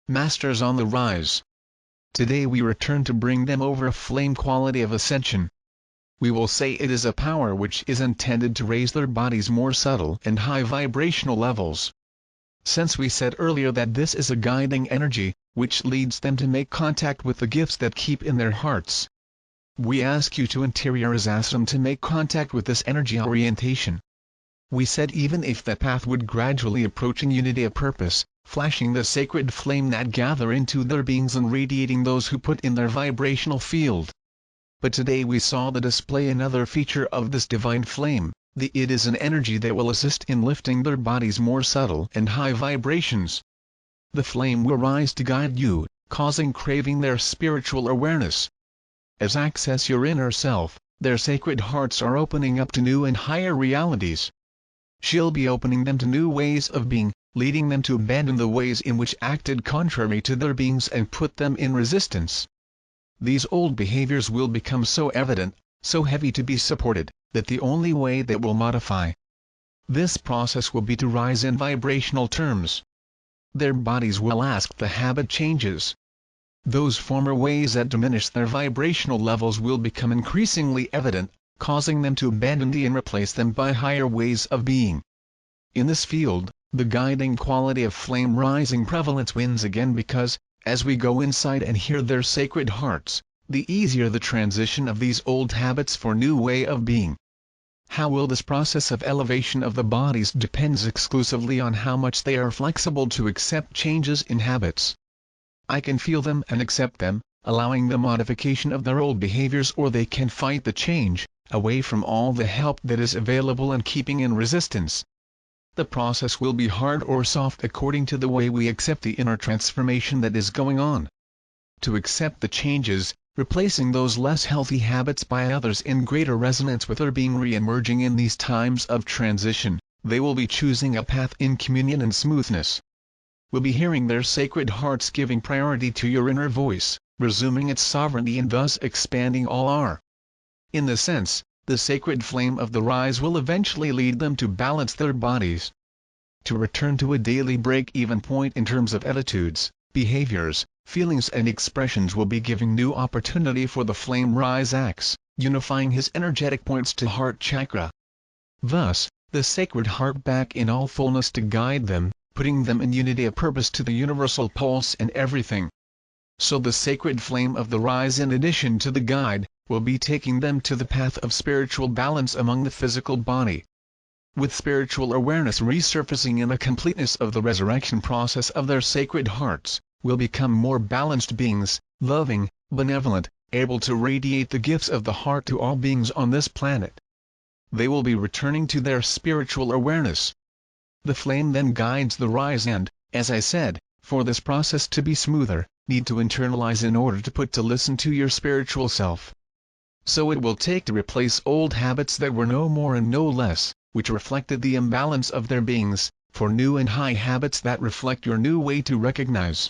masters on the rise. Today we return to bring them over a flame quality of ascension. We will say it is a power which is intended to raise their bodies more subtle and high vibrational levels. Since we said earlier that this is a guiding energy, which leads them to make contact with the gifts that keep in their hearts, we ask you to interiorize them to make contact with this energy orientation. We said even if that path would gradually approaching unity of purpose, flashing the sacred flame that gather into their beings and radiating those who put in their vibrational field. But today we saw the display another feature of this divine flame, it is an energy that will assist in lifting their bodies more subtle and high vibrations. The flame will rise to guide you, causing craving their spiritual awareness. As access your inner self, their sacred hearts are opening up to new and higher realities. She'll be opening them to new ways of being, leading them to abandon the ways in which acted contrary to their beings and put them in resistance. These old behaviors will become so evident, so heavy to be supported, that the only way that will modify this process will be to rise in vibrational terms. Their bodies will ask the habit changes. Those former ways that diminish their vibrational levels will become increasingly evident, causing them to abandon and replace them by higher ways of being. In this field, the guiding quality of flame rising prevalence wins again because, as we go inside and hear their sacred hearts, the easier the transition of these old habits for new way of being. How will this process of elevation of the bodies depends exclusively on how much they are flexible to accept changes in habits. I can feel them and accept them, allowing the modification of their old behaviors, or they can fight the change, away from all the help that is available and keeping in resistance. The process will be hard or soft according to the way we accept the inner transformation that is going on. To accept the changes, replacing those less healthy habits by others in greater resonance with our being re-emerging in these times of transition, they will be choosing a path in communion and smoothness. We'll be hearing their sacred hearts giving priority to your inner voice, resuming its sovereignty and thus expanding all our. In the sense, the sacred flame of the rise will eventually lead them to balance their bodies. To return to a daily break-even point in terms of attitudes, behaviors, feelings and expressions will be giving new opportunity for the flame rise axe, unifying his energetic points to heart chakra. Thus, the sacred heart back in all fullness to guide them, putting them in unity of purpose to the universal pulse and everything. So the sacred flame of the rise, in addition to the guide, will be taking them to the path of spiritual balance among the physical body. With spiritual awareness resurfacing in the completeness of the resurrection process of their sacred hearts, will become more balanced beings, loving, benevolent, able to radiate the gifts of the heart to all beings on this planet. They will be returning to their spiritual awareness. The flame then guides the rise and, as I said, for this process to be smoother, need to internalize in order to put to listen to your spiritual self. So it will take to replace old habits that were no more and no less, which reflected the imbalance of their beings, for new and high habits that reflect your new way to recognize.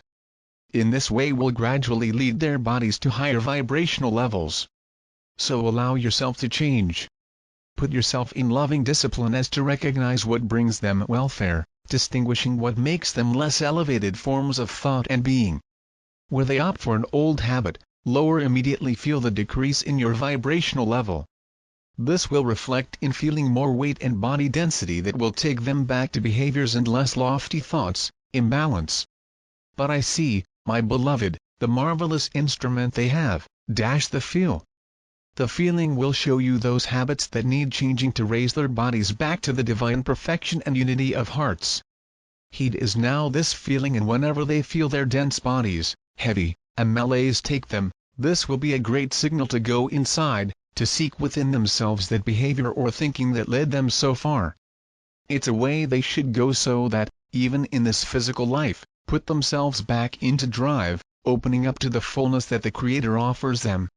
In this way will gradually lead their bodies to higher vibrational levels. So allow yourself to change. Put yourself in loving discipline as to recognize what brings them welfare, distinguishing what makes them less elevated forms of thought and being. Where they opt for an old habit, lower immediately feel the decrease in your vibrational level. This will reflect in feeling more weight and body density that will take them back to behaviors and less lofty thoughts, imbalance. But I see, my beloved, the marvelous instrument they have, the feel. The feeling will show you those habits that need changing to raise their bodies back to the divine perfection and unity of hearts. Heed is now this feeling, and whenever they feel their dense bodies, heavy, and malaise take them, this will be a great signal to go inside, to seek within themselves that behavior or thinking that led them so far. It's a way they should go so that, even in this physical life, put themselves back into drive, opening up to the fullness that the Creator offers them.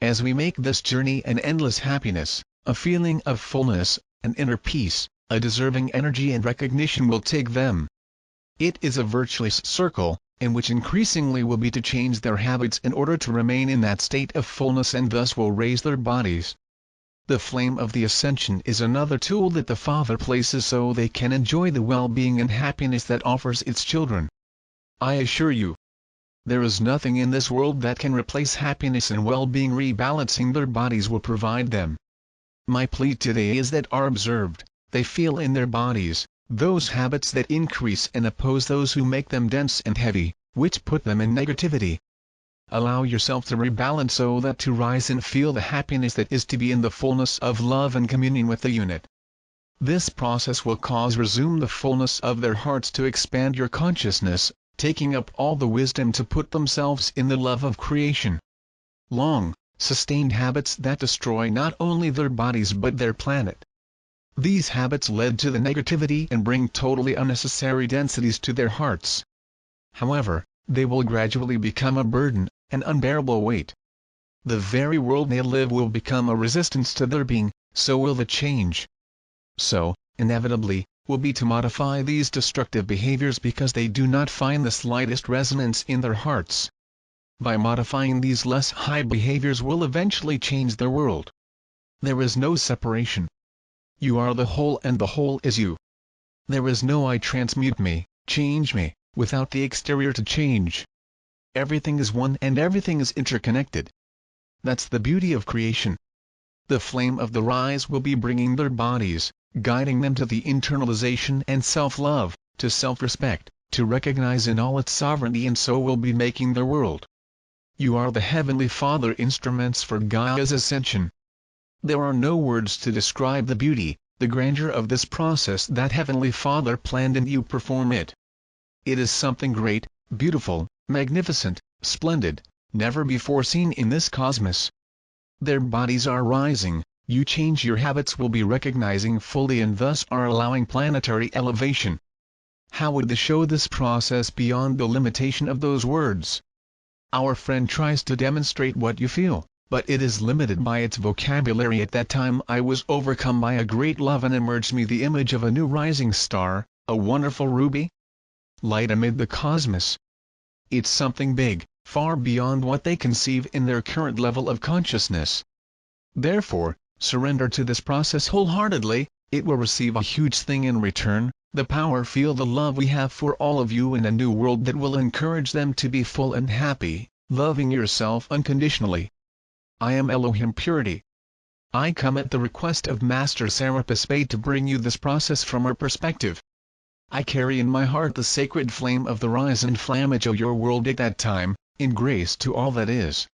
As we make this journey an endless happiness, a feeling of fullness, an inner peace, a deserving energy and recognition will take them. It is a virtuous circle, in which increasingly will be to change their habits in order to remain in that state of fullness, and thus will raise their bodies. The flame of the ascension is another tool that the Father places so they can enjoy the well-being and happiness that offers its children. I assure you, there is nothing in this world that can replace happiness and well-being. Rebalancing their bodies will provide them. My plea today is that are observed, they feel in their bodies, those habits that increase and oppose those who make them dense and heavy, which put them in negativity. Allow yourself to rebalance so that to rise and feel the happiness that is to be in the fullness of love and communion with the unit. This process will cause resume the fullness of their hearts to expand your consciousness, taking up all the wisdom to put themselves in the love of creation. Long, sustained habits that destroy not only their bodies but their planet. These habits led to the negativity and bring totally unnecessary densities to their hearts. However, they will gradually become a burden, an unbearable weight. The very world they live will become a resistance to their being, so will the change. So, inevitably, will be to modify these destructive behaviors because they do not find the slightest resonance in their hearts. By modifying these less high behaviors will eventually change their world. There is no separation. You are the whole and the whole is you. There is no I transmute me, change me, without the exterior to change. Everything is one and everything is interconnected. That's the beauty of creation. The flame of the rise will be bringing their bodies, guiding them to the internalization and self-love, to self-respect, to recognize in all its sovereignty, and so will be making their world. You are the Heavenly Father instruments for Gaia's ascension. There are no words to describe the beauty, the grandeur of this process that Heavenly Father planned and you perform it. It is something great, beautiful, magnificent, splendid, never before seen in this cosmos. Their bodies are rising, you change your habits will be recognizing fully and thus are allowing planetary elevation. How would this show this process beyond the limitation of those words? Our friend tries to demonstrate what you feel, but it is limited by its vocabulary. At that time I was overcome by a great love and emerged me the image of a new rising star, a wonderful ruby light amid the cosmos. It's something big, far beyond what they conceive in their current level of consciousness. Therefore, surrender to this process wholeheartedly, it will receive a huge thing in return, the power. Feel the love we have for all of you in a new world that will encourage them to be full and happy, loving yourself unconditionally. I am Elohim Purity. I come at the request of Master Serapis Bey to bring you this process from her perspective. I carry in my heart the sacred flame of the rise and flammage of your world at that time, in grace to all that is.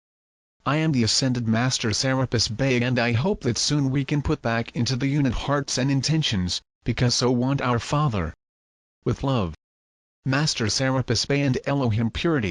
I am the Ascended Master Serapis Bey, and I hope that soon we can put back into the unit hearts and intentions, because so want our Father. With love, Master Serapis Bey and Elohim Purity.